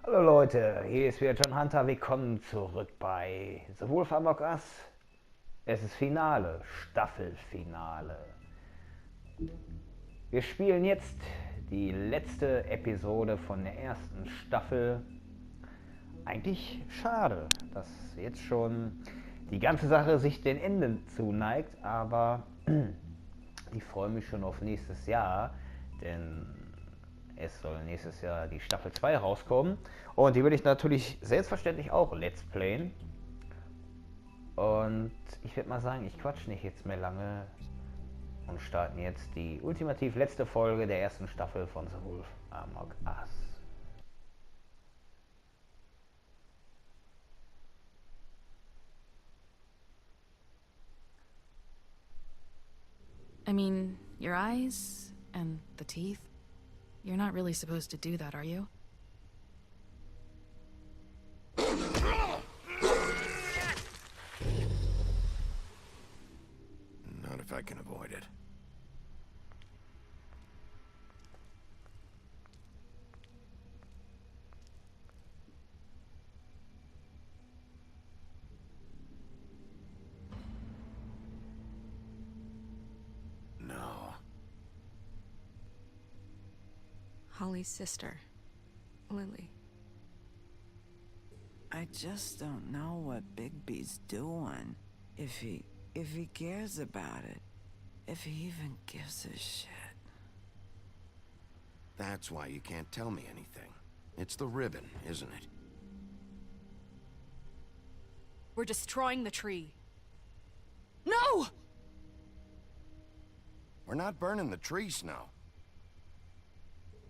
Hallo Leute, hier ist wieder John Hunter. Willkommen zurück bei The Wolf Among Us. Es ist Finale, Staffelfinale. Wir spielen jetzt die letzte Episode von der ersten Staffel. Eigentlich schade, dass jetzt schon die ganze Sache sich den Enden zuneigt, aber ich freue mich schon auf nächstes Jahr, denn es soll nächstes Jahr die Staffel 2 rauskommen und die will ich natürlich selbstverständlich auch Let's Playen. Und ich würde mal sagen, ich quatsch nicht jetzt mehr lange und starten jetzt die ultimativ letzte Folge der ersten Staffel von The Wolf Among Us. I mean, your eyes and the teeth. You're not really supposed to do that, are you? Not if I can avoid it. No. Holly's sister, Lily. I just don't know what Bigby's doing. If he cares about it. If he even gives a shit. That's why you can't tell me anything. It's the ribbon, isn't it? We're destroying the tree. No! We're not burning the tree, Snow.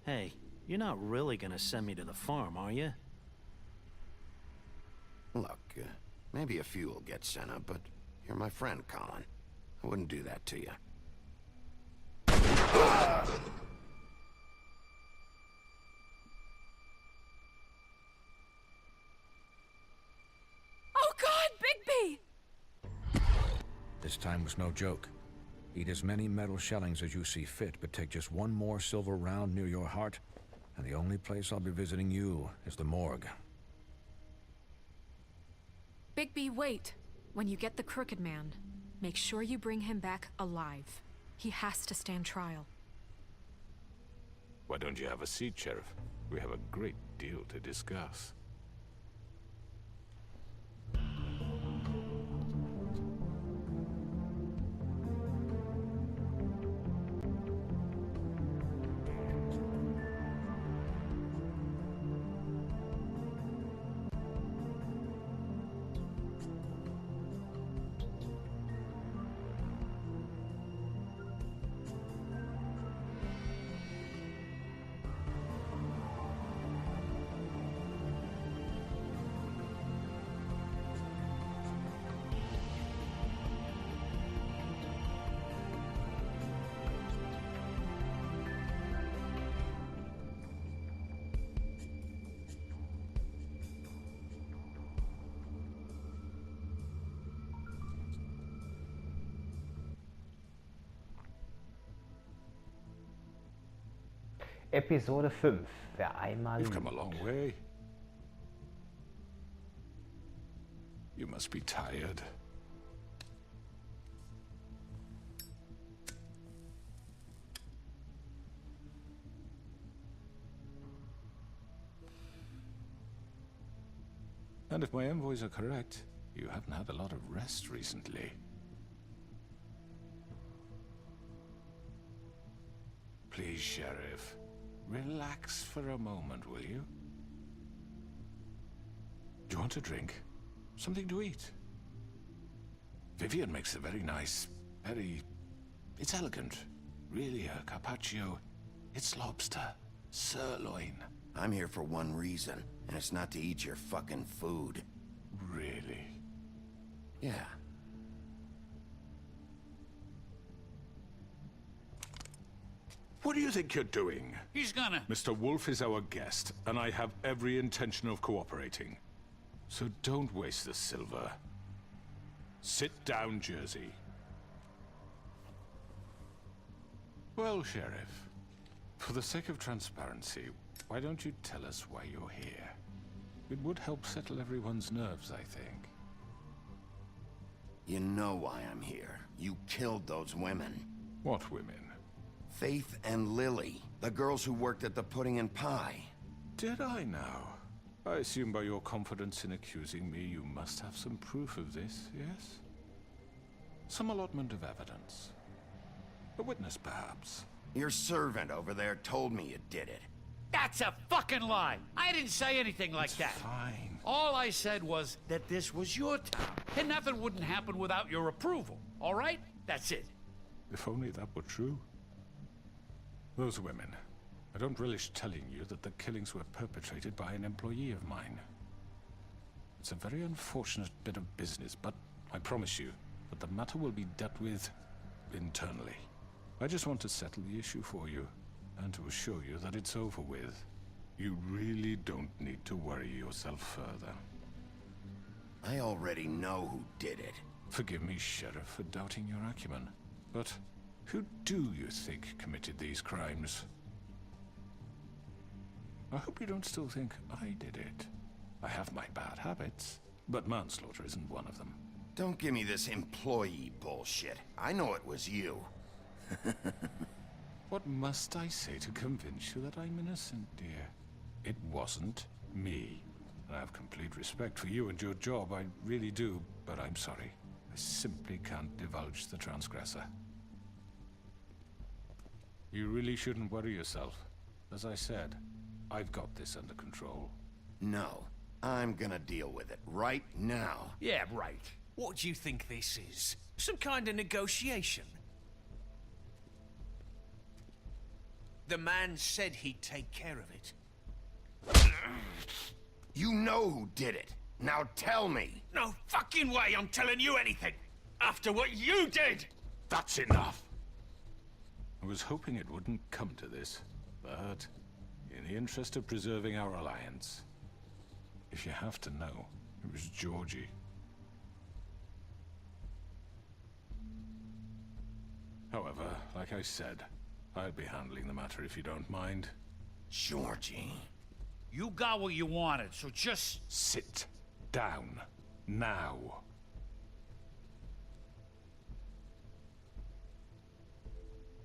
Hey, you're not really gonna send me to the farm, are you? Look, maybe a few will get sent up, but you're my friend, Colin. I wouldn't do that to you. Oh God, Bigby! This time was no joke. Eat as many metal shellings as you see fit, but take just one more silver round near your heart, and the only place I'll be visiting you is the morgue. Bigby, wait. When you get the Crooked Man, make sure you bring him back alive. He has to stand trial. Why don't you have a seat, Sheriff? We have a great deal to discuss. Episode 5. Wer einmal You've come a liebt. long way. You must be tired. And if my envoys are correct, you haven't had a lot of rest recently. Please, Sheriff, relax for a moment, will you? Do you want a drink? Something to eat? Vivian makes a very nice, it's elegant. Really a carpaccio. It's lobster, sirloin. I'm here for one reason, and it's not to eat your fucking food. Really? Yeah. What do you think you're doing? He's gonna... Mr. Wolf is our guest, and I have every intention of cooperating. So don't waste the silver. Sit down, Jersey. Well, Sheriff, For the sake of transparency, why don't you tell us why you're here? It would help settle everyone's nerves, I think. You know why I'm here. You killed those women. What women? Faith and Lily, the girls who worked at the Pudding and Pie. Did I now? I assume by your confidence in accusing me, you must have some proof of this, yes? Some allotment of evidence. A witness, perhaps. Your servant over there told me you did it. That's a fucking lie. I didn't say anything like that. Fine. All I said was that this was your town, and nothing wouldn't happen without your approval. All right? That's it. If only that were true. Those women. I don't relish telling you that the killings were perpetrated by an employee of mine. It's a very unfortunate bit of business, but I promise you that the matter will be dealt with internally. I just want to settle the issue for you, and to assure you that it's over with. You really don't need to worry yourself further. I already know who did it. Forgive me, Sheriff, for doubting your acumen, but who do you think committed these crimes? I hope you don't still think I did it. I have my bad habits, but manslaughter isn't one of them. Don't give me this employee bullshit. I know it was you. What must I say to convince you that I'm innocent, dear? It wasn't me. I have complete respect for you and your job, I really do, but I'm sorry. I simply can't divulge the transgressor. You really shouldn't worry yourself. As I said, I've got this under control. No, I'm gonna deal with it right now. Yeah, right. What do you think this is? Some kind of negotiation? The man said he'd take care of it. You know who did it. Now tell me. No fucking way I'm telling you anything! After what you did! That's enough! I was hoping it wouldn't come to this, but in the interest of preserving our alliance, if you have to know, it was Georgie. However, like I said, I'll be handling the matter if you don't mind. Georgie. You got what you wanted, so just... Sit down. Now.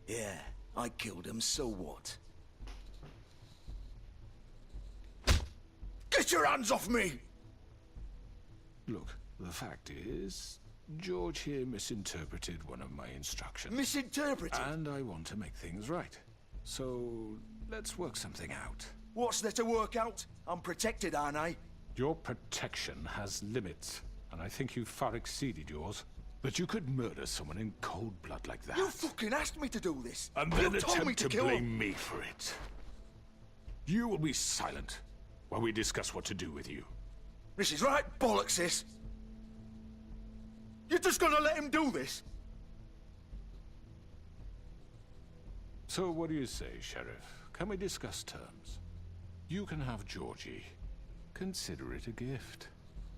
Yeah, I killed him, so what? Get your hands off me! Look, the fact is, George here misinterpreted one of my instructions. Misinterpreted? And I want to make things right. So, let's work something out. What's there to work out? I'm protected, aren't I? Your protection has limits, and I think you've far exceeded yours. But you could murder someone in cold blood like that. You fucking asked me to do this! And You then told me attempt to kill blame him. me for it. You will be silent while we discuss what to do with you. This is right bollocks, this! You're just gonna let him do this? So what do you say, Sheriff? Can we discuss terms? You can have Georgie. Consider it a gift,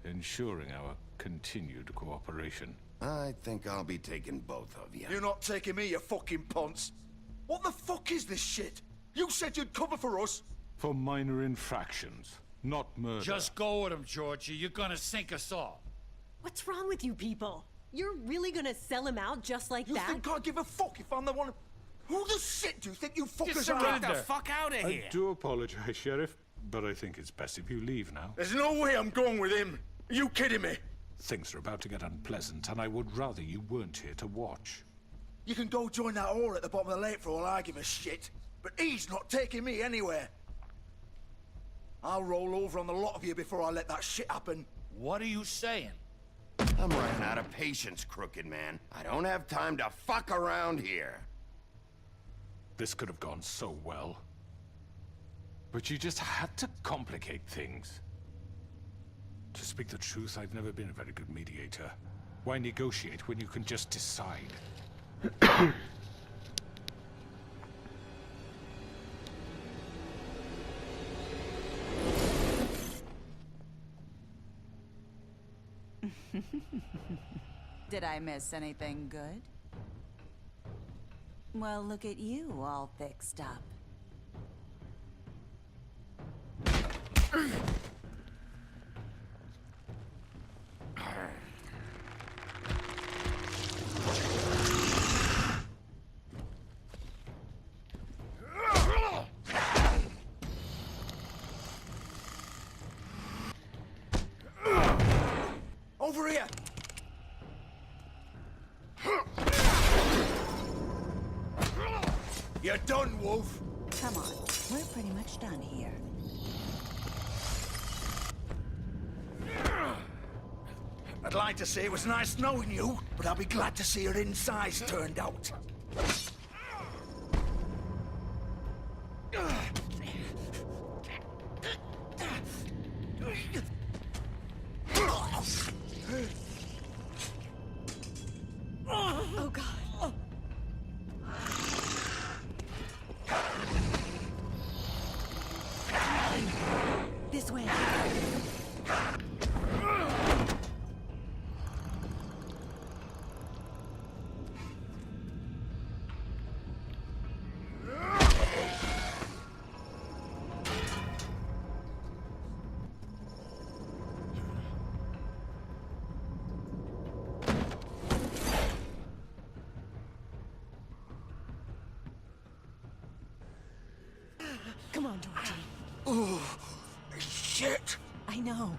ensuring our continued cooperation. I think I'll be taking both of you. You're not taking me, you fucking ponce! What the fuck is this shit? You said you'd cover for us! For minor infractions, not murder. Just go with him, Georgie. You're gonna sink us all. What's wrong with you people? You're really gonna sell him out just like You that? think I give a fuck if I'm the one... Who the shit do you think you fuckers surrender. are? Get the fuck out of I do apologize, Sheriff, but I think it's best if you leave now. There's no way I'm going with him! Are you kidding me? Things are about to get unpleasant, and I would rather you weren't here to watch. You can go join that whore at the bottom of the lake for all I give a shit. But he's not taking me anywhere. I'll roll over on the lot of you before I let that shit happen. What are you saying? I'm running out of patience, Crooked Man. I don't have time to fuck around here. This could have gone so well. But you just had to complicate things. To speak the truth, I've never been a very good mediator. Why negotiate when you can just decide? Did I miss anything good? Well, look at you, all fixed up. Over here! You're done, Wolf! Come on, we're pretty much done here. I'd like to say it was nice knowing you, but I'll be glad to see your insides turned out. Oh, God. This way. Come on, Georgie. Oh, shit! I know.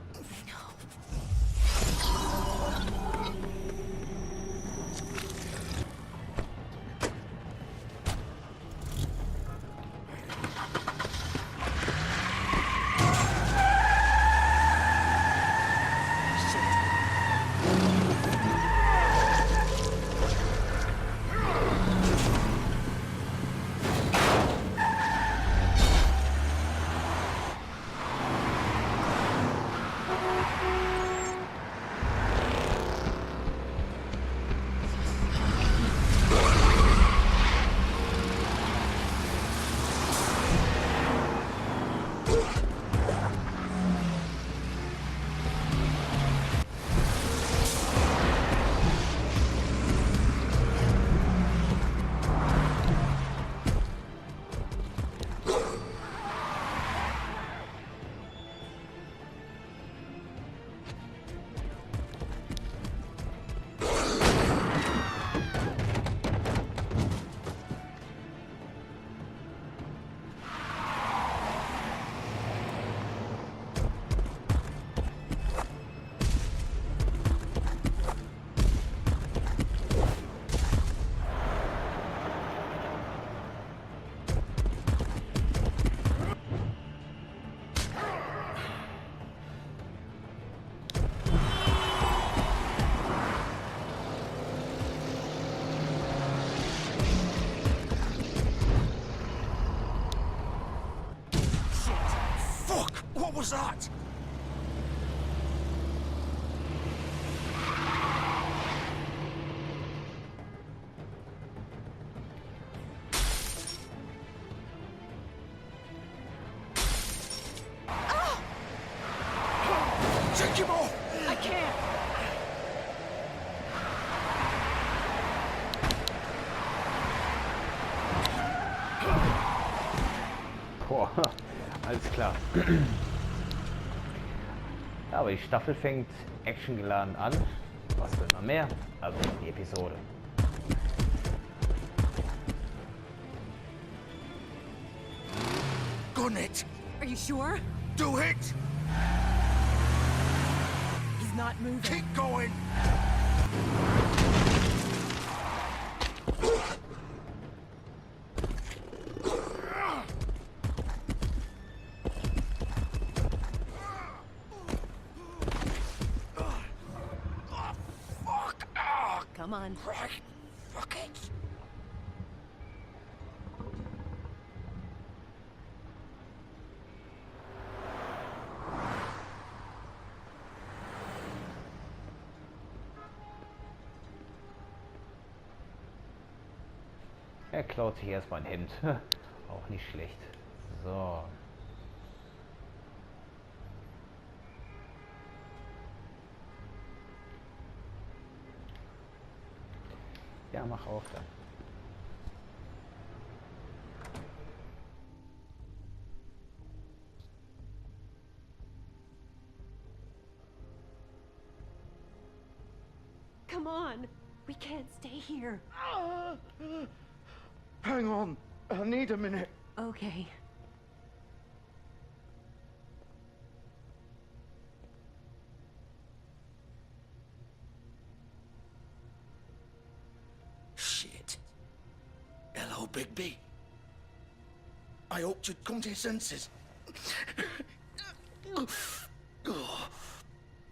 What was that? Take him off! I can't. Boah, alles klar. Ja, aber die Staffel fängt actiongeladen an. Was will man mehr? Also die Episode. Gun it! Are you sure? Do it! He's not moving. Keep going! Come on. Right. Fuck it. Er klaut sich erstmal ein Hemd. Auch nicht schlecht. So. Ja, mach auf dann. Come on. We can't stay here. Hang on. I need a minute. Okay. Bigby. I hoped you'd come to your senses.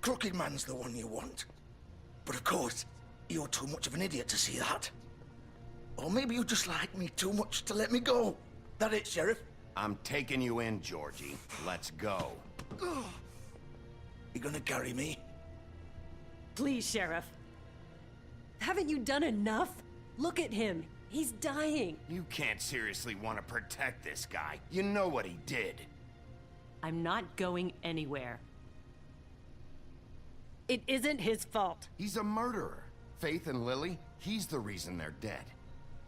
Crooked Man's the one you want. But of course, you're too much of an idiot to see that. Or maybe you just like me too much to let me go. That it, Sheriff? I'm taking you in, Georgie. Let's go. You gonna carry me? Please, Sheriff. Haven't you done enough? Look at him. He's dying. You can't seriously want to protect this guy. You know what he did. I'm not going anywhere. It isn't his fault. He's a murderer. Faith and Lily, he's the reason they're dead.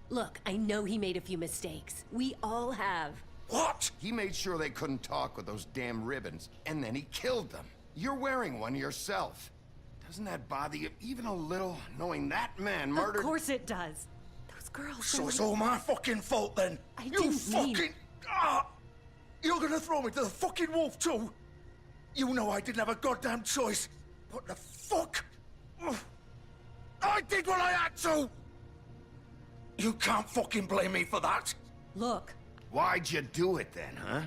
Look, I know he made a few mistakes. We all have. What? He made sure they couldn't talk with those damn ribbons, and then he killed them. You're wearing one yourself. Doesn't that bother you even a little, knowing that man murdered— Of course it does. Those girls— So it's all my fucking fault then? You fucking— You're gonna throw me to the fucking wolf too? You know I didn't have a goddamn choice. What the fuck? I did what I had to! You can't fucking blame me for that. Look. Why'd you do it then, huh?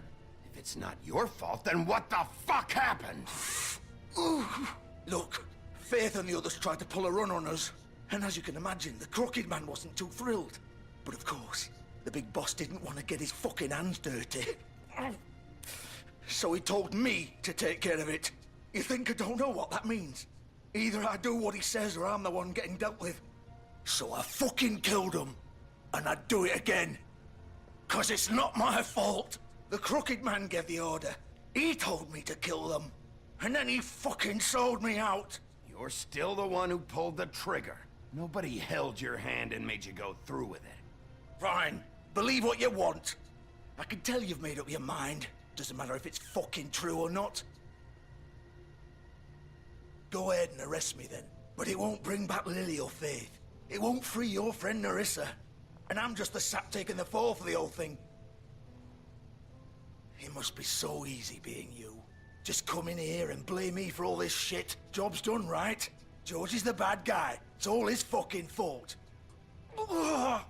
If it's not your fault, then what the fuck happened? Look, Faith and the others tried to pull a run on us. And as you can imagine, the Crooked Man wasn't too thrilled. But of course, the big boss didn't want to get his fucking hands dirty. So he told me to take care of it. You think I don't know what that means? Either I do what he says or I'm the one getting dealt with. So I fucking killed him. And I'd do it again. 'Cause it's not my fault. The Crooked Man gave the order. He told me to kill them. And then he fucking sold me out. You're still the one who pulled the trigger. Nobody held your hand and made you go through with it. Fine. Believe what you want. I can tell you've made up your mind. Doesn't matter if it's fucking true or not. Go ahead and arrest me then. But it won't bring back Lily or Faith. It won't free your friend Nerissa. And I'm just the sap taking the fall for the whole thing. It must be so easy being you. Just come in here and blame me for all this shit. Job's done, right? George is the bad guy. It's all his fucking fault. But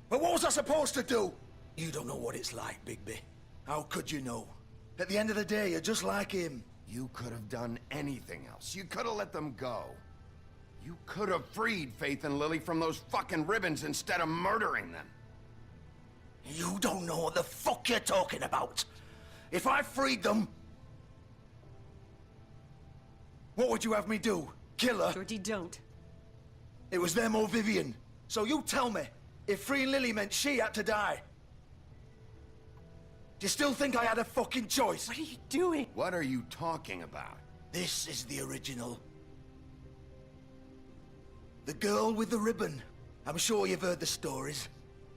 what was I supposed to do? You don't know what it's like, Bigby. How could you know? At the end of the day, you're just like him. You could have done anything else. You could have let them go. You could have freed Faith and Lily from those fucking ribbons instead of murdering them. You don't know what the fuck you're talking about. If I freed them... What would you have me do? Kill her? Georgie, don't. It was them or Vivian. So you tell me, if freeing Lily meant she had to die. Do you still think I had a fucking choice? What are you doing? What are you talking about? This is the original. The girl with the ribbon. I'm sure you've heard the stories.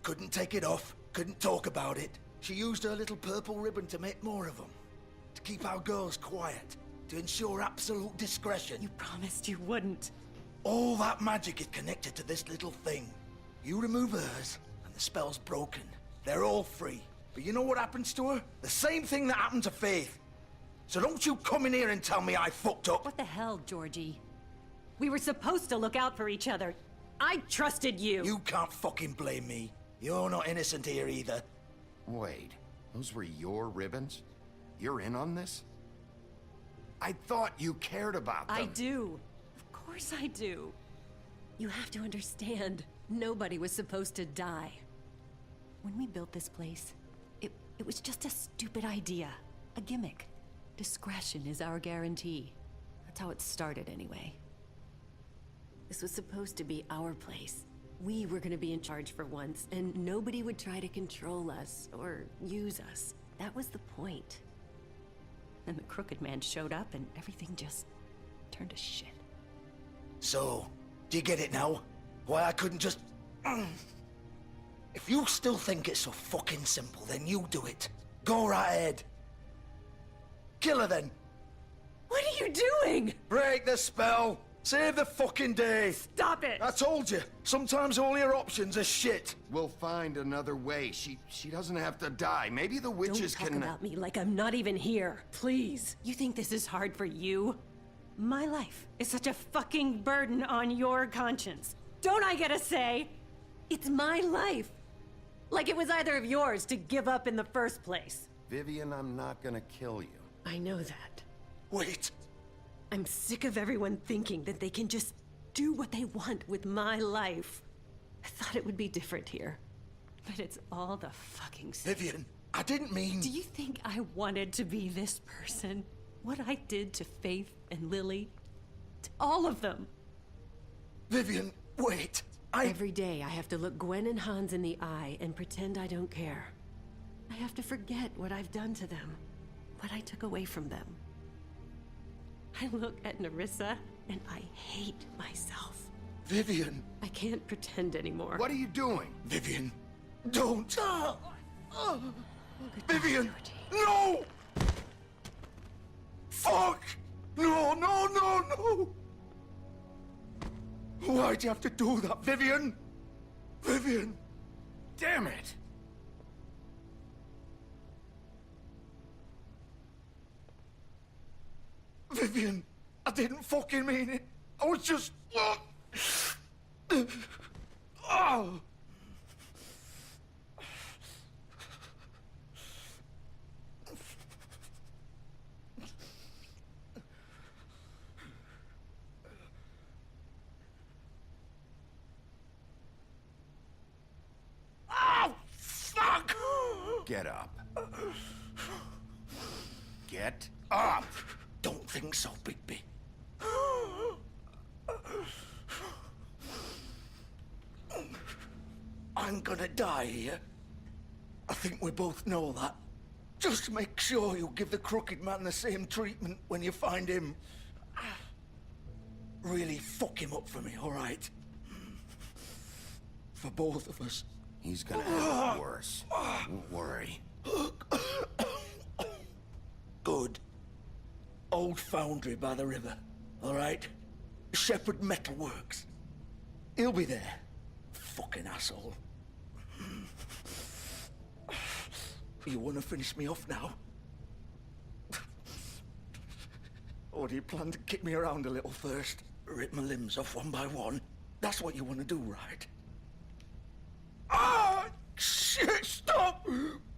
Couldn't take it off, couldn't talk about it. She used her little purple ribbon to make more of them. To keep our girls quiet. To ensure absolute discretion. You promised you wouldn't. All that magic is connected to this little thing. You remove hers, and the spell's broken. They're all free. But you know what happens to her? The same thing that happened to Faith. So don't you come in here and tell me I fucked up. What the hell, Georgie? We were supposed to look out for each other. I trusted you. You can't fucking blame me. You're not innocent here either. Wait, those were your ribbons? You're in on this? I thought you cared about them. I do. Of course I do. You have to understand, nobody was supposed to die. When we built this place, it was just a stupid idea. A gimmick. Discretion is our guarantee. That's how it started anyway. This was supposed to be our place. We were gonna be in charge for once, and nobody would try to control us or use us. That was the point. Then the Crooked Man showed up and everything just turned to shit. So, do you get it now? Why I couldn't just... If you still think it's so fucking simple, then you do it. Go right ahead. Kill her then. What are you doing? Break the spell. Save the fucking day. Stop it. I told you. Sometimes all your options are shit. We'll find another way. She doesn't have to die. Maybe the witches Don't talk about me like I'm not even here. Please. You think this is hard for you? My life is such a fucking burden on your conscience. Don't I get a say? It's my life. Like it was either of yours to give up in the first place. Vivian, I'm not gonna kill you. I know that. Wait. I'm sick of everyone thinking that they can just do what they want with my life. I thought it would be different here. But it's all the fucking same. Vivian, I didn't mean... Do you think I wanted to be this person? What I did to Faith and Lily? To all of them? Vivian, wait. Every day I have to look Gwen and Hans in the eye and pretend I don't care. I have to forget what I've done to them. What I took away from them. I look at Nerissa and I hate myself. Vivian. I can't pretend anymore. What are you doing? Vivian, don't. Vivian, no! Fuck! No, no, no, no! Why'd you have to do that, Vivian? Vivian! Damn it! Vivian, I didn't fucking mean it. I was just... Oh. Oh, fuck! Get up. Get up! Don't think so, Bigby. I'm gonna die here. I think we both know that. Just make sure you give the Crooked Man the same treatment when you find him. Really fuck him up for me, all right? For both of us. He's gonna have it worse. Don't worry. Good. Old foundry by the river, all right? Shepherd Metalworks. He'll be there. Fucking asshole. You want to finish me off now? Or do you plan to kick me around a little first? Rip my limbs off one by one? That's what you want to do, right? Ah! Shit, stop!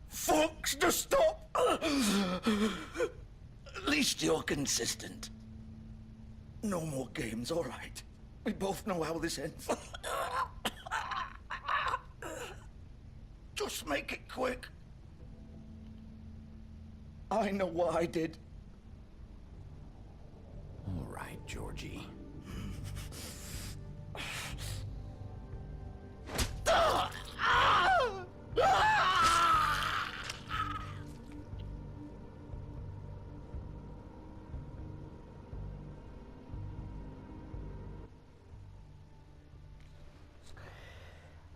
Fox, just stop! At least you're consistent. No more games, all right? We both know how this ends. Just make it quick. I know what I did. All right, Georgie.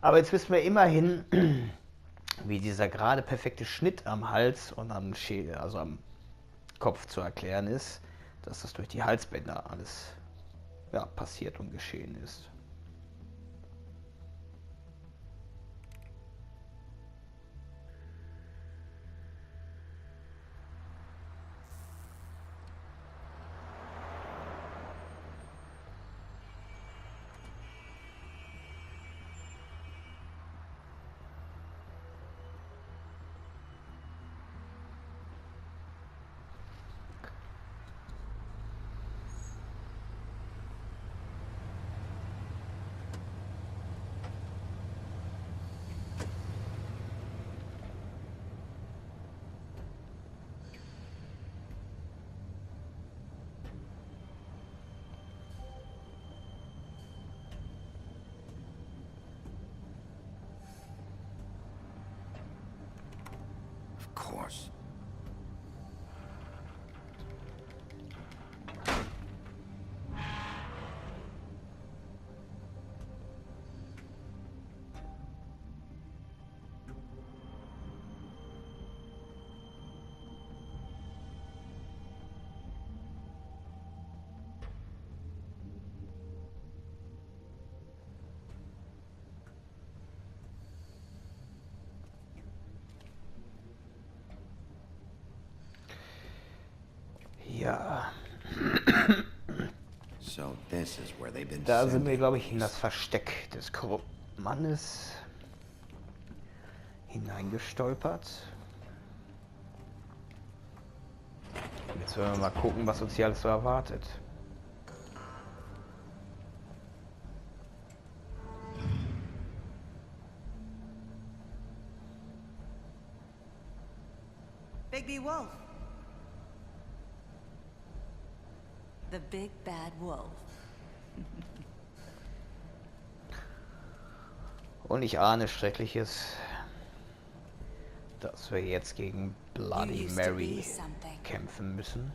Aber jetzt wissen wir immerhin, wie dieser gerade perfekte Schnitt am Hals und am Schädel, also am Kopf zu erklären ist, dass das durch die Halsbänder alles passiert und geschehen ist. Of course. Ja. So this is where they've been Da sind wir, sending glaube ich, in these. das Versteck des Mann ist hineingestolpert. Jetzt werden wir mal gucken, was uns hier alles so erwartet. Big Wolf. The big bad wolf. Und ich ahne Schreckliches, dass wir jetzt gegen Bloody Mary kämpfen müssen.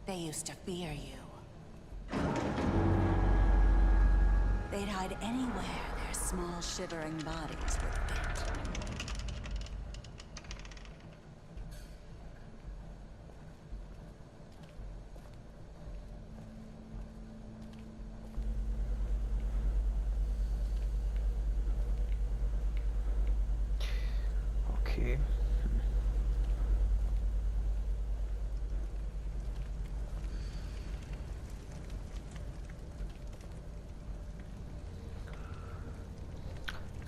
They used to fear you. They'd hide anywhere their small, shivering bodies would fit. Okay.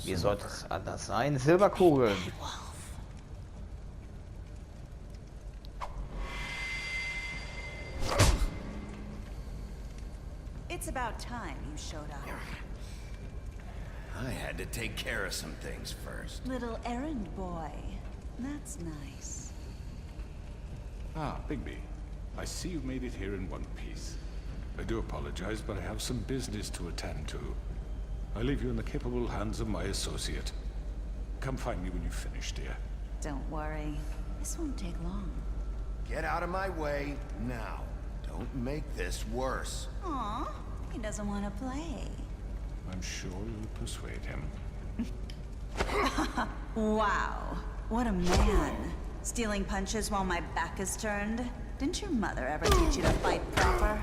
Wie sollte es anders sein? Silberkugeln. It's about time you showed up. I had to take care of some things first. Little errand boy. That's nice. Ah, Bigby. I see you made it here in one piece. I do apologize, but I have some business to attend to. I leave you in the capable hands of my associate. Come find me when you've finished, dear. Don't worry. This won't take long. Get out of my way now. Don't make this worse. Aw, he doesn't want to play. I'm sure you'll persuade him. Wow, what a man. Stealing punches while my back is turned? Didn't your mother ever teach you to fight proper?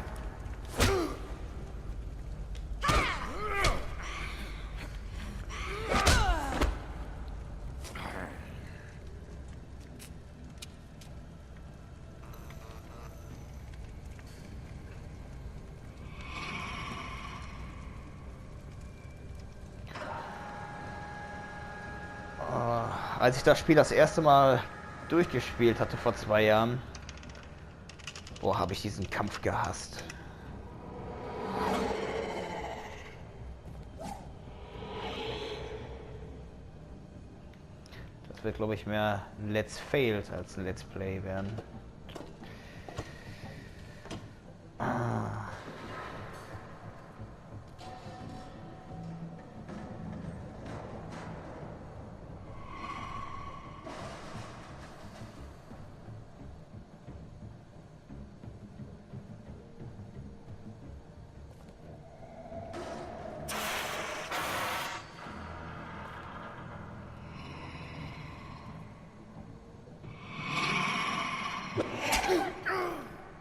Als ich das Spiel das erste Mal durchgespielt hatte vor 2 Jahren, boah, habe ich diesen Kampf gehasst. Das wird, glaube ich, mehr ein Let's Failed als ein Let's Play werden.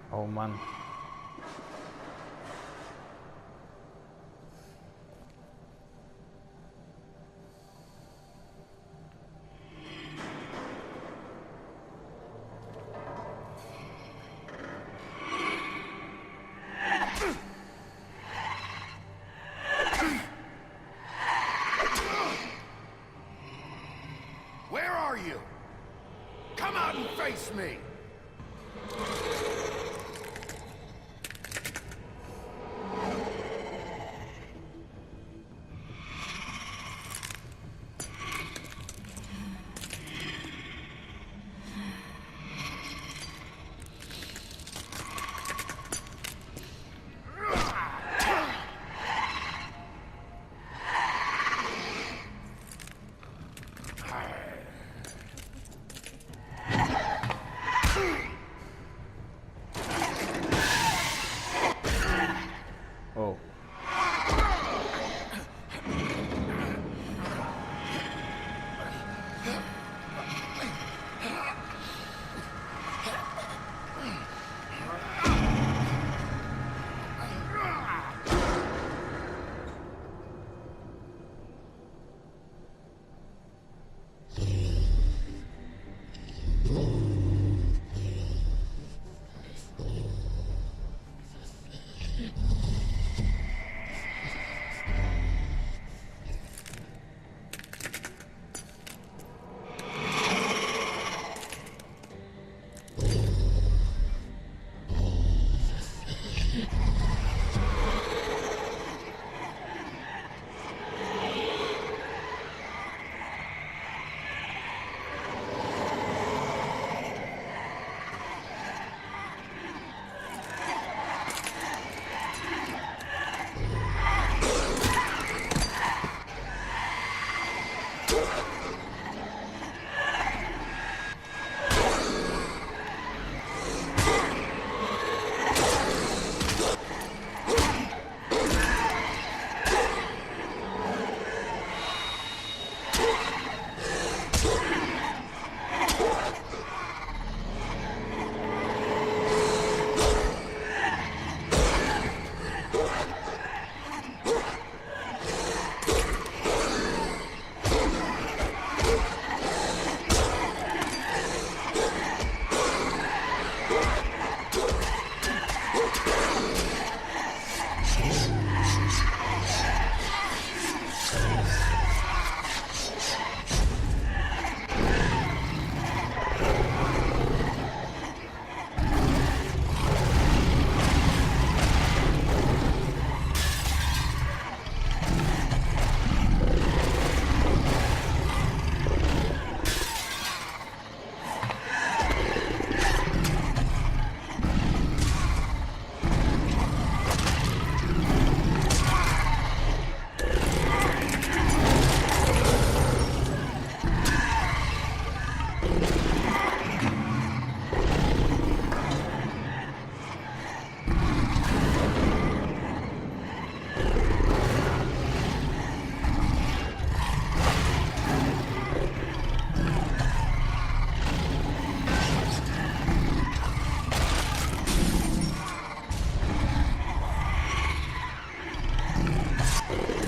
Oh Mann. Where are you? Come out and face me!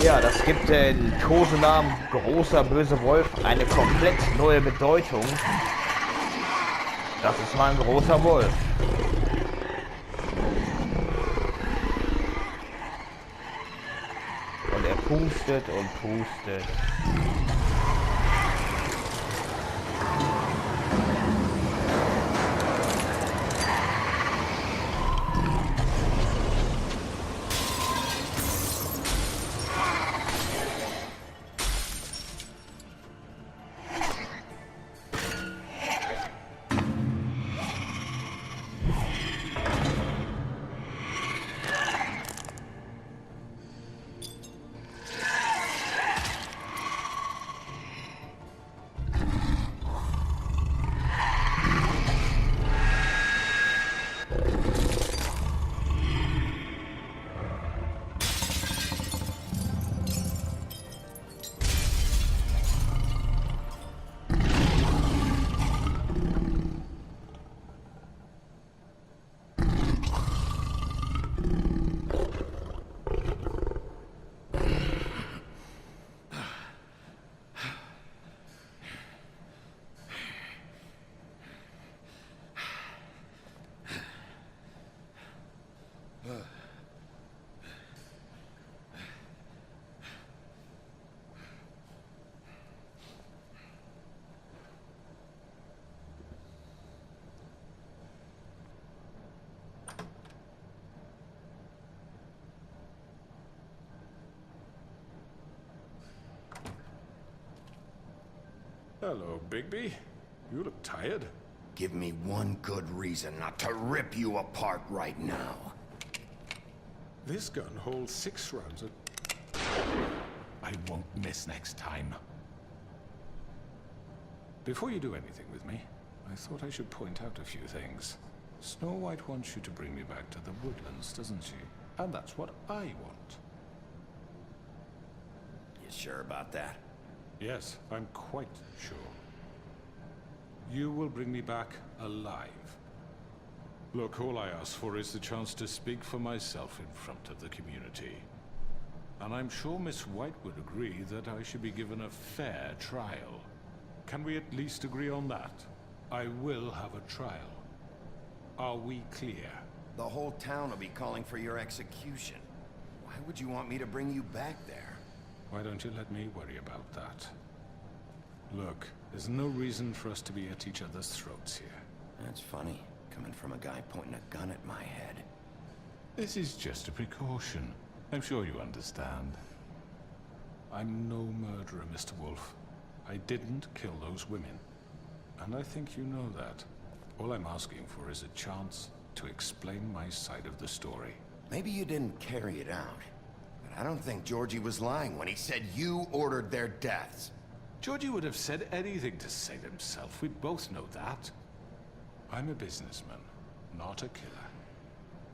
Ja, das gibt den Kosenamen großer böse Wolf eine komplett neue Bedeutung. Das ist mal ein großer Wolf. Und er pustet und pustet. Hello, Bigby. You look tired. Give me one good reason not to rip you apart right now. This gun holds 6 rounds of... I won't miss next time. Before you do anything with me, I thought I should point out a few things. Snow White wants you to bring me back to the woodlands, doesn't she? And that's what I want. You sure about that? Yes, I'm quite sure. You will bring me back alive. Look, all I ask for is the chance to speak for myself in front of the community. And I'm sure Miss White would agree that I should be given a fair trial. Can we at least agree on that? I will have a trial. Are we clear? The whole town will be calling for your execution. Why would you want me to bring you back there? Why don't you let me worry about that? Look, there's no reason for us to be at each other's throats here. That's funny, coming from a guy pointing a gun at my head. This is just a precaution. I'm sure you understand. I'm no murderer, Mr. Wolf. I didn't kill those women. And I think you know that. All I'm asking for is a chance to explain my side of the story. Maybe you didn't carry it out. But I don't think Georgie was lying when he said you ordered their deaths. Georgie would have said anything to save himself. We both know that. I'm a businessman, not a killer.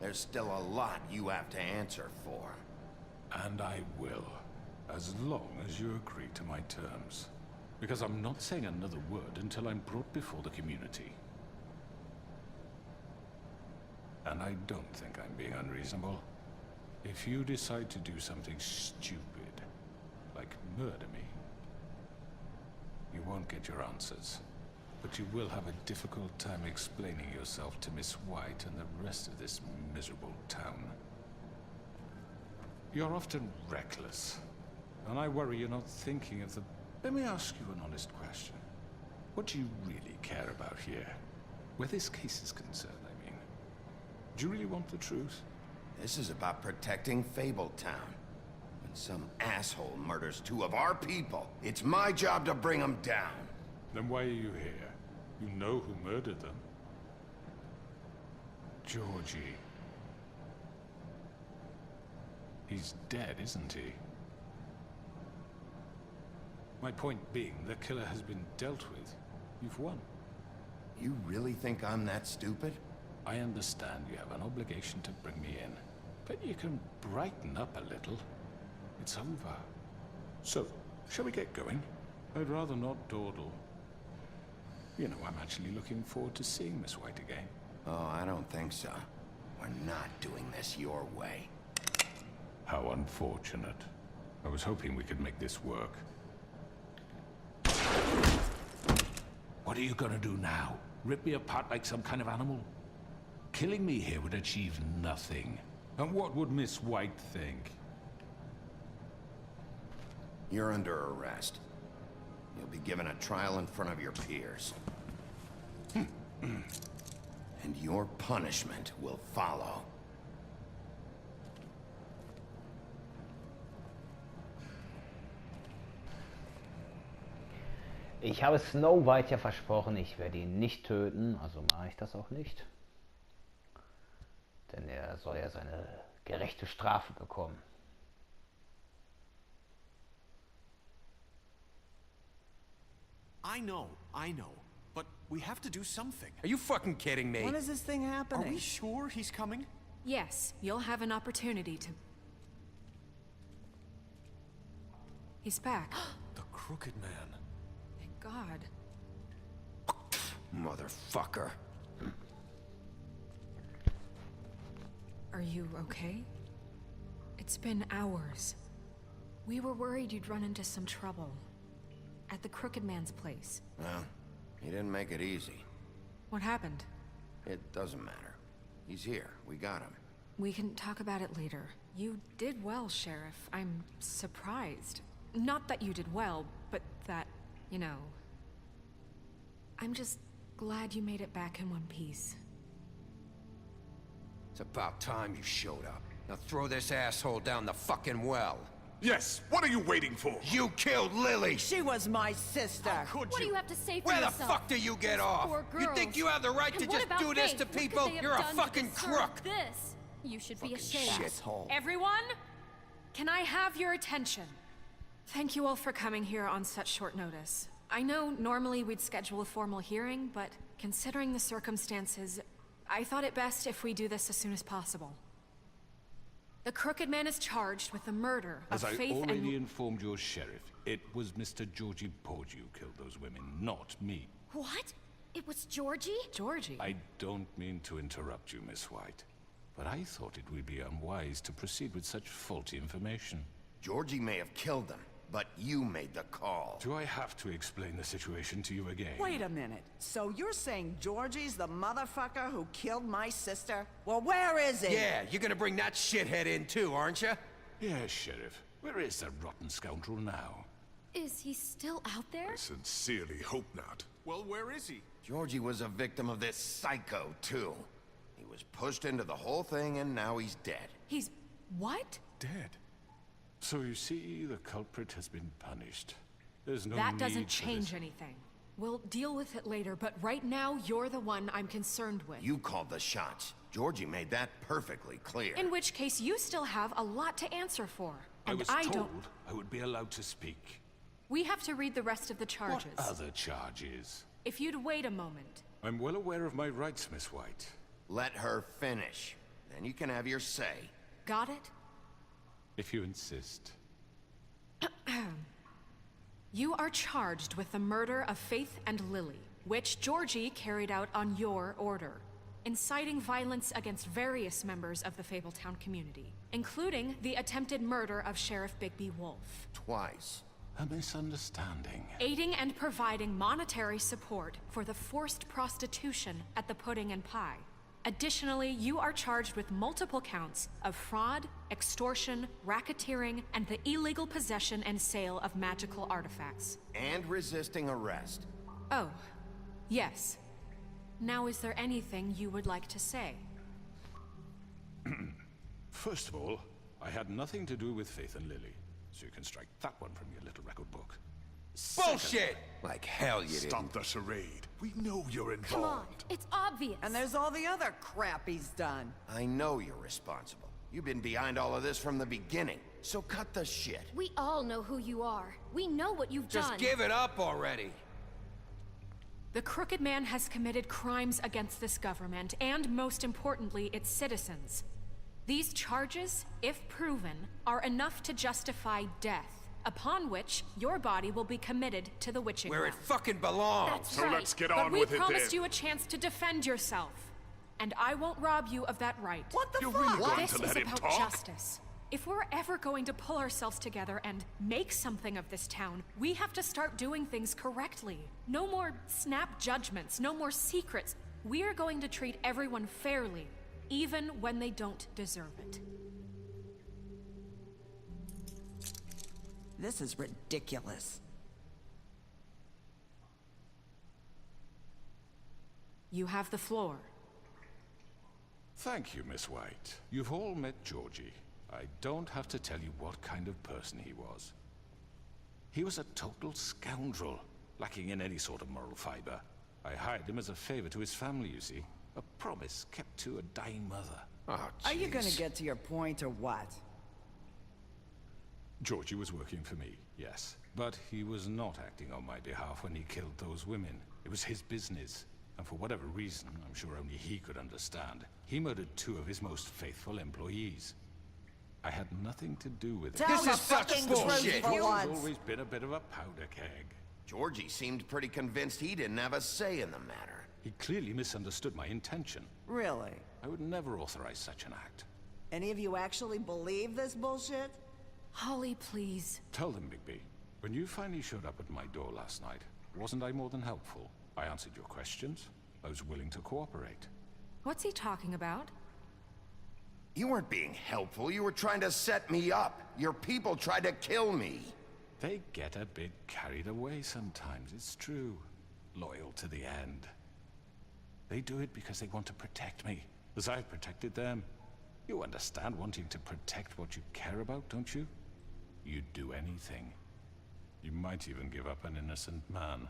There's still a lot you have to answer for. And I will, as long as you agree to my terms. Because I'm not saying another word until I'm brought before the community. And I don't think I'm being unreasonable. If you decide to do something stupid, like murder me, you won't get your answers. But you will have a difficult time explaining yourself to Miss White and the rest of this miserable town. You're often reckless, and I worry you're not thinking of the... Let me ask you an honest question. What do you really care about here? Where this case is concerned, I mean. Do you really want the truth? This is about protecting Fabletown. When some asshole murders 2 of our people, it's my job to bring them down. Then why are you here? You know who murdered them. Georgie. He's dead, isn't he? My point being, the killer has been dealt with. You've won. You really think I'm that stupid? I understand you have an obligation to bring me in. But you can brighten up a little. It's over. So, shall we get going? I'd rather not dawdle. You know, I'm actually looking forward to seeing Miss White again. Oh, I don't think so. We're not doing this your way. How unfortunate. I was hoping we could make this work. What are you gonna do now? Rip me apart like some kind of animal? Killing me here would achieve nothing. And what would Miss White think? You're under arrest. You'll be given a trial in front of your peers. And your punishment will follow. Ich habe Snow White ja versprochen, ich werde ihn nicht töten, also mache ich das auch nicht. Denn er soll ja seine gerechte Strafe bekommen. I know. But we have to do something. Are you fucking kidding me? When is this thing happening? Are we sure he's coming? Yes, you'll have an opportunity to... He's back. The Crooked Man. Thank God. Motherfucker. Are you okay? It's been hours. We were worried you'd run into some trouble. At the Crooked Man's place. Well, he didn't make it easy. What happened? It doesn't matter. He's here. We got him. We can talk about it later. You did well, Sheriff. I'm surprised. Not that you did well, but that, you know... I'm just glad you made it back in one piece. It's about time you showed up. Now throw this asshole down the fucking well. Yes, what are you waiting for? You killed Lily! She was my sister. What do you have to say for Where yourself? the fuck do you get off? Poor You think girls. you have the right And to what just about do this Faith? to What could people? they have You're a done to fucking deserve crook! This? You should be ashamed. Shithole. Everyone? Can I have your attention? Thank you all for coming here on such short notice. I know normally we'd schedule a formal hearing, but considering the circumstances, I thought it best if we do this as soon as possible. The Crooked Man is charged with the murder of As I Faith already and... informed your sheriff, it was Mr. Georgie Porgy who killed those women, not me. What? It was Georgie? Georgie? I don't mean to interrupt you, Miss White, but I thought it would be unwise to proceed with such faulty information. Georgie may have killed them, but you made the call. Do I have to explain the situation to you again? Wait a minute. So you're saying Georgie's the motherfucker who killed my sister? Well, where is he? Yeah, you're gonna bring that shithead in too, aren't you? Yes, Sheriff. Where is that rotten scoundrel now? Is he still out there? I sincerely hope not. Well, where is he? Georgie was a victim of this psycho, too. He was pushed into the whole thing, and now he's dead. He's... what? Dead. So you see, the culprit has been punished. There's no That need doesn't for change this. anything. We'll deal with it later, but right now, you're the one I'm concerned with. You called the shots. Georgie made that perfectly clear. In which case, you still have a lot to answer for. I And was I told don't... I would be allowed to speak. We have to read the rest of the charges. What other charges? If you'd wait a moment. I'm well aware of my rights, Miss White. Let her finish. Then you can have your say. Got it? If you insist. You are charged with the murder of Faith and Lily, which Georgie carried out on your order, inciting violence against various members of the Fabletown community, including the attempted murder of Sheriff Bigby Wolf. Twice. A misunderstanding. Aiding and providing monetary support for the forced prostitution at the Pudding and Pie. Additionally, you are charged with multiple counts of fraud, extortion, racketeering, and the illegal possession and sale of magical artifacts. And resisting arrest. Oh, yes. Now, is there anything you would like to say? First of all, I had nothing to do with Faith and Lily, so you can strike that one from your little record book. Bullshit! Like hell you didn't. Stop the charade. We know you're involved. Come on, it's obvious. And there's all the other crap he's done. I know you're responsible. You've been behind all of this from the beginning. So cut the shit. We all know who you are. We know what you've done. Just give it up already. The Crooked Man has committed crimes against this government, and most importantly, its citizens. These charges, if proven, are enough to justify death, upon which your body will be committed to the witching Where it well. fucking belongs. That's So right. let's get But on we with it promised then. you a chance to defend yourself, and I won't rob you of that right. What the You're fuck? really going This to is let him about talk? justice. If we're ever going to pull ourselves together and make something of this town, we have to start doing things correctly. No more snap judgments, no more secrets. We are going to treat everyone fairly, even when they don't deserve it. This is ridiculous. You have the floor. Thank you, Miss White. You've all met Georgie. I don't have to tell you what kind of person he was. He was a total scoundrel, lacking in any sort of moral fiber. I hired him as a favor to his family, you see. A promise kept to a dying mother. Oh, Are you gonna get to your point or what? Georgie was working for me, yes. But he was not acting on my behalf when he killed those women. It was his business. And for whatever reason, I'm sure only he could understand, he murdered 2 of his most faithful employees. I had nothing to do with it. This is such bullshit! Georgie's always been a bit of a powder keg. Georgie seemed pretty convinced he didn't have a say in the matter. He clearly misunderstood my intention. Really? I would never authorize such an act. Any of you actually believe this bullshit? Holly, please. Tell them, Bigby. When you finally showed up at my door last night, wasn't I more than helpful? I answered your questions. I was willing to cooperate. What's he talking about? You weren't being helpful. You were trying to set me up. Your people tried to kill me. They get a bit carried away sometimes, it's true. Loyal to the end. They do it because they want to protect me, as I've protected them. You understand wanting to protect what you care about, don't you? You'd do anything. You might even give up an innocent man,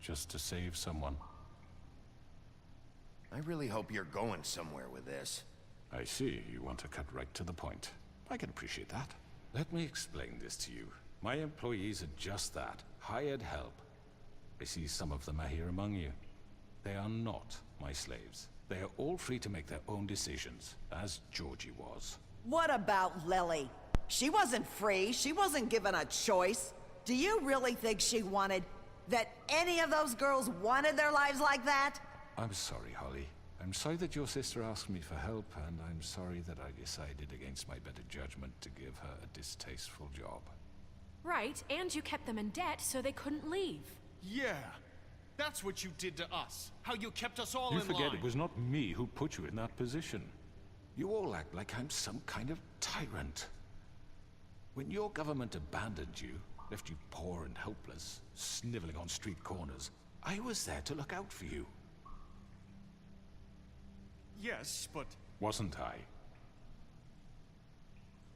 just to save someone. I really hope you're going somewhere with this. I see, you want to cut right to the point. I can appreciate that. Let me explain this to you. My employees are just that, hired help. I see some of them are here among you. They are not my slaves. They are all free to make their own decisions, as Georgie was. What about Lily? She wasn't free. She wasn't given a choice. Do you really think she wanted... that any of those girls wanted their lives like that? I'm sorry, Holly. I'm sorry that your sister asked me for help, and I'm sorry that I decided against my better judgment to give her a distasteful job. Right, and you kept them in debt so they couldn't leave. Yeah, that's what you did to us. How you kept us all in line. You forget it was not me who put you in that position. You all act like I'm some kind of tyrant. When your government abandoned you, left you poor and helpless, sniveling on street corners, I was there to look out for you. Yes, but... Wasn't I?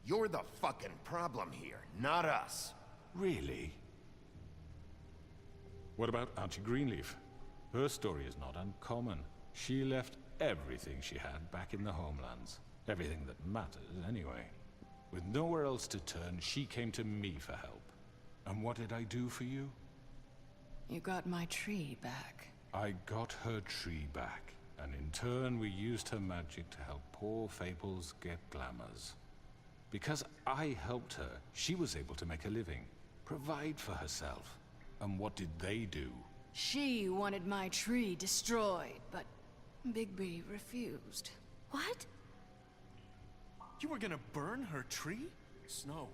You're the fucking problem here, not us. Really? What about Auntie Greenleaf? Her story is not uncommon. She left everything she had back in the homelands. Everything that matters, anyway. With nowhere else to turn, she came to me for help. And what did I do for you? You got my tree back. I got her tree back. And in turn, we used her magic to help poor Fables get glamours. Because I helped her, she was able to make a living, provide for herself. And what did they do? She wanted my tree destroyed, but Bigby refused. What? You were gonna burn her tree? Snow,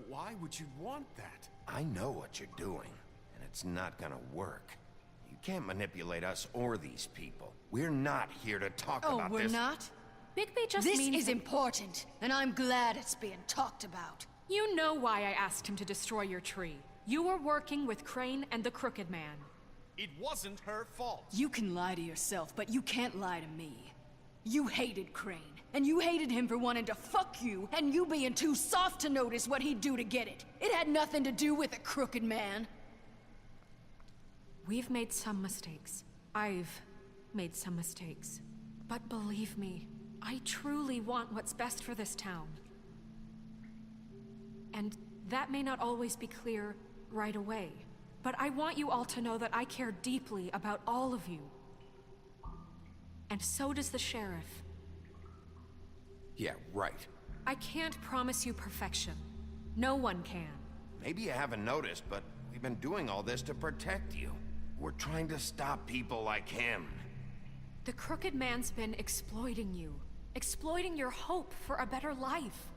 why would you want that? I know what you're doing, and it's not gonna work. You can't manipulate us or these people. We're not here to talk about this. Oh, we're not? Bigby just This means... is important, and I'm glad it's being talked about. You know why I asked him to destroy your tree. You were working with Crane and the Crooked Man. It wasn't her fault. You can lie to yourself, but you can't lie to me. You hated Crane, and you hated him for wanting to fuck you, and you being too soft to notice what he'd do to get it. It had nothing to do with the Crooked Man. We've made some mistakes. I've made some mistakes. But believe me, I truly want what's best for this town. And that may not always be clear right away, but I want you all to know that I care deeply about all of you. And so does the sheriff. Yeah, right. I can't promise you perfection. No one can. Maybe you haven't noticed, but we've been doing all this to protect you. We're trying to stop people like him. The Crooked Man's been exploiting you. Exploiting your hope for a better life.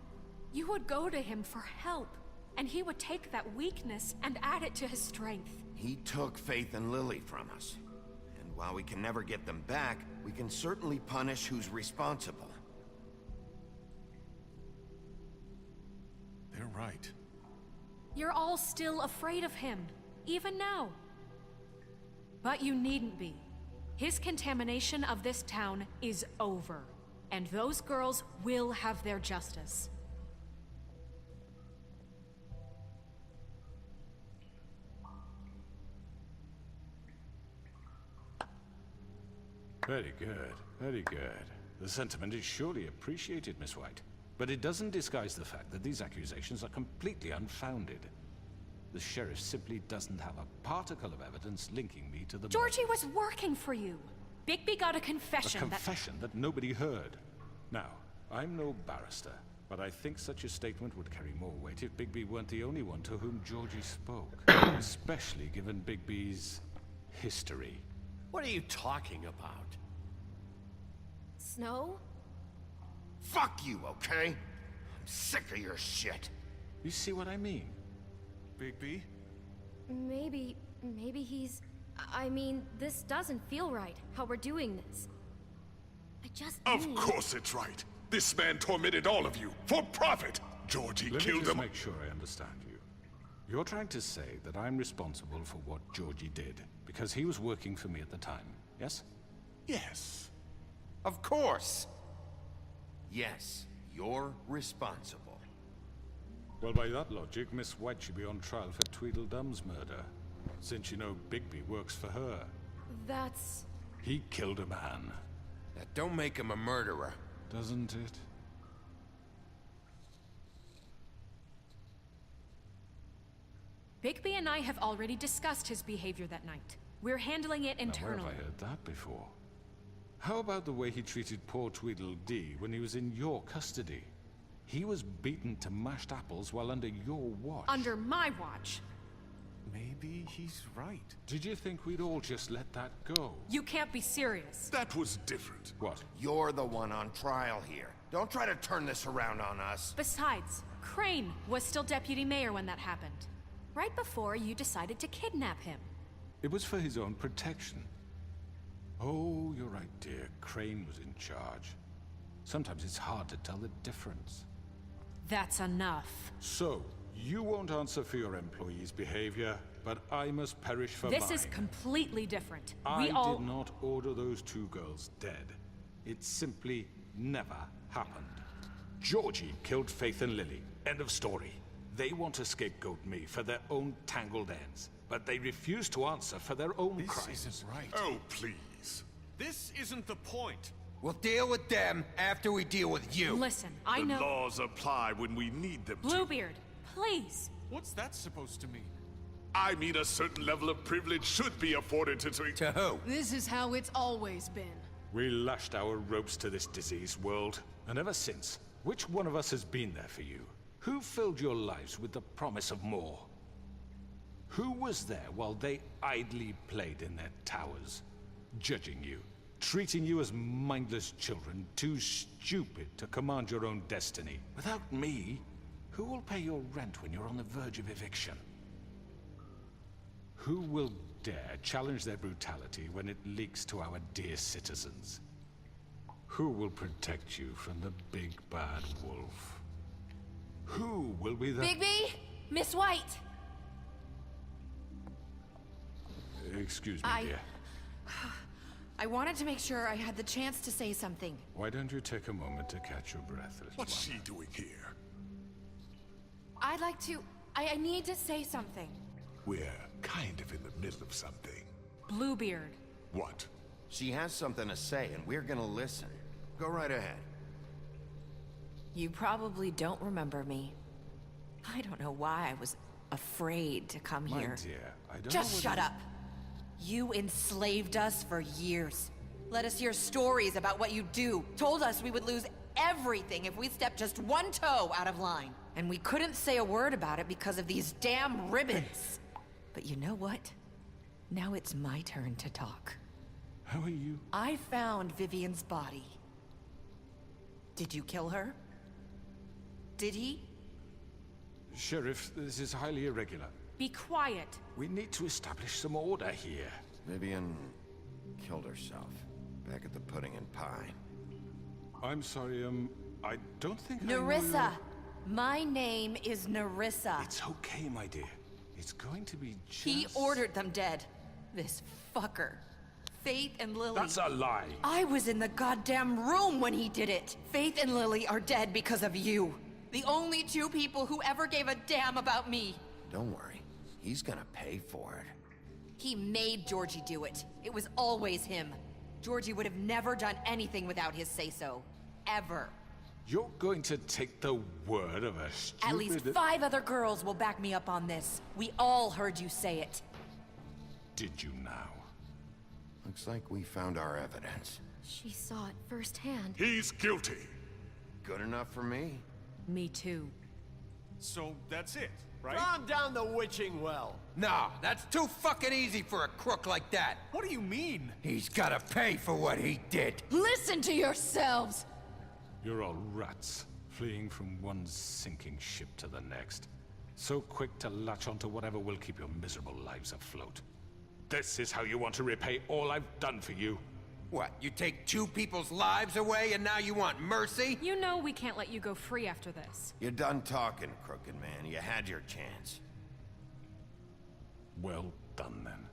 You would go to him for help, and he would take that weakness and add it to his strength. He took Faith and Lily from us. And while we can never get them back, we can certainly punish who's responsible. They're right. You're all still afraid of him, even now. But you needn't be. His contamination of this town is over, and those girls will have their justice. Very good, very good. The sentiment is surely appreciated, Miss White. But it doesn't disguise the fact that these accusations are completely unfounded. The sheriff simply doesn't have a particle of evidence linking me to the Georgie murders. was working for you. Bigby got a confession A confession that nobody heard. Now, I'm no barrister, but I think such a statement would carry more weight if Bigby weren't the only one to whom Georgie spoke. Especially given Bigby's history. What are you talking about? Snow? Fuck you, okay? I'm sick of your shit. You see what I mean? Bigby? Maybe he's... I mean, this doesn't feel right, how we're doing this. I just Of course it's right. This man tormented all of you, for profit. Georgie Let killed me just him. make sure I understand you. You're trying to say that I'm responsible for what Georgie did, because he was working for me at the time, yes? Yes. Of course. Yes, you're responsible. Well, by that logic, Miss White should be on trial for Tweedledum's murder, since you know Bigby works for her. That's... He killed a man. That don't make him a murderer. Doesn't it? Bigby and I have already discussed his behavior that night. We're handling it internally. Now, where have I heard that before? How about the way he treated poor Tweedledee when he was in your custody? He was beaten to mashed apples while under your watch. Under my watch. Maybe he's right. Did you think we'd all just let that go? You can't be serious. That was different. What? You're the one on trial here. Don't try to turn this around on us. Besides, Crane was still deputy mayor when that happened. Right before you decided to kidnap him. It was for his own protection. Oh, you're right, dear. Crane was in charge. Sometimes it's hard to tell the difference. That's enough. So, you won't answer for your employees' behavior, but I must perish for mine. This is completely different. I did not order those two girls dead. It simply never happened. Georgie killed Faith and Lily. End of story. They want to scapegoat me for their own tangled ends, but they refuse to answer for their own crimes. This isn't right. Oh, please. This isn't the point. We'll deal with them after we deal with you. Listen, I know... The laws apply when we need them to. Bluebeard, please. What's that supposed to mean? I mean a certain level of privilege should be afforded to... To who? This is how it's always been. We lashed our ropes to this diseased world, and ever since, which one of us has been there for you? Who filled your lives with the promise of more? Who was there while they idly played in their towers, judging you, treating you as mindless children, too stupid to command your own destiny? Without me, who will pay your rent when you're on the verge of eviction? Who will dare challenge their brutality when it leaks to our dear citizens? Who will protect you from the big bad wolf? Who will be the... Bigby! Miss White! Excuse me, dear. I wanted to make sure I had the chance to say something. Why don't you take a moment to catch your breath, little What's one? she doing here? I'd like to... I need to say something. We're kind of in the middle of something. Bluebeard. What? She has something to say, and we're gonna listen. Go right ahead. You probably don't remember me. I don't know why I was afraid to come My here. dear, I don't Just know shut up. You enslaved us for years. Let us hear stories about what you do. Told us we would lose everything if we stepped just one toe out of line. And we couldn't say a word about it because of these damn ribbons. But you know what? Now it's my turn to talk. How are you? I found Vivian's body. Did you kill her? Did he? Sheriff, this is highly irregular. Be quiet. We need to establish some order here. Vivian killed herself back at the Pudding and Pie. I'm sorry, I don't think Nerissa! My name is Nerissa. It's okay, my dear. It's going to be just... He ordered them dead. This fucker. Faith and Lily... That's a lie! I was in the goddamn room when he did it! Faith and Lily are dead because of you. The only two people who ever gave a damn about me. Don't worry. He's gonna pay for it. He made Georgie do it. It was always him. Georgie would have never done anything without his say-so. Ever. You're going to take the word of a stupid... At least 5 other girls will back me up on this. We all heard you say it. Did you now? Looks like we found our evidence. She saw it firsthand. He's guilty. Good enough for me. Me too. So that's it, right? Calm down the witching well. Nah, that's too fucking easy for a crook like that. What do you mean? He's gotta pay for what he did. Listen to yourselves! You're all rats, fleeing from one sinking ship to the next. So quick to latch onto whatever will keep your miserable lives afloat. This is how you want to repay all I've done for you? What, you take 2 people's lives away and now you want mercy? You know we can't let you go free after this. You're done talking, Crooked Man. You had your chance. Well done, then.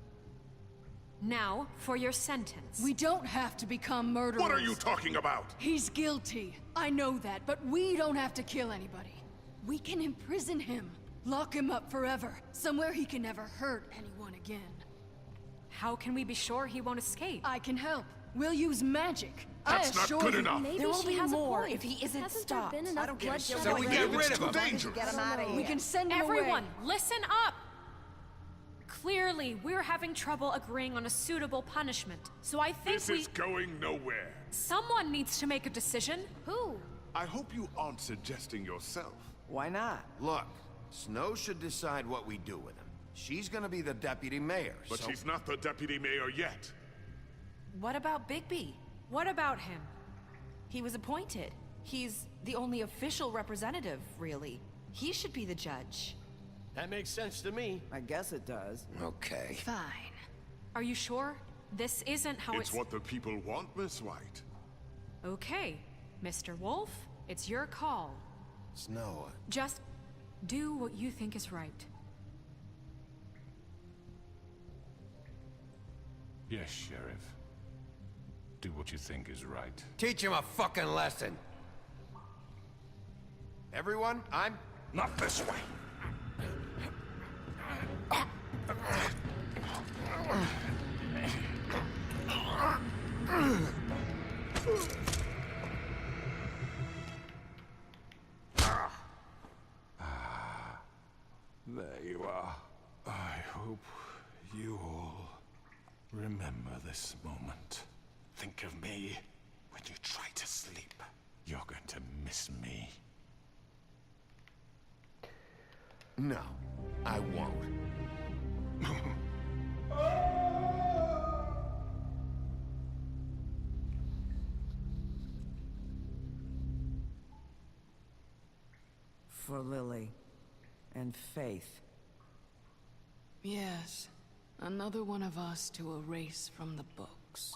Now, for your sentence. We don't have to become murderers. What are you talking about? He's guilty. I know that, but we don't have to kill anybody. We can imprison him. Lock him up forever. Somewhere he can never hurt anyone again. How can we be sure he won't escape? I can help. We'll use magic. That's not good enough. Maybe there will she be has more a point. if he isn't Hasn't stopped. There been enough I don't give a bloodshed shit. So we get already? rid of him. Dangerous. Get him out of here. We can send him Everyone, away. listen up! Clearly, we're having trouble agreeing on a suitable punishment. So I think This is going nowhere. someone needs to make a decision. Who? I hope you aren't suggesting yourself. Why not? Look, Snow should decide what we do with him. She's gonna be the deputy mayor, But so... she's not the deputy mayor yet. What about Bigby? What about him? He was appointed. He's the only official representative, really. He should be the judge. That makes sense to me. I guess it does. Okay. Fine. Are you sure? This isn't how It's what the people want, Miss White. Okay, Mr. Wolf, it's your call. Snow, Just do what you think is right. Yes, Sheriff. Do what you think is right. Teach him a fucking lesson. everyone, I'm... Not this way. There you are. I hope you all remember this moment. Think of me when you try to sleep. You're going to miss me. No, I won't. For Lily and Faith. Yes, another one of us to erase from the books.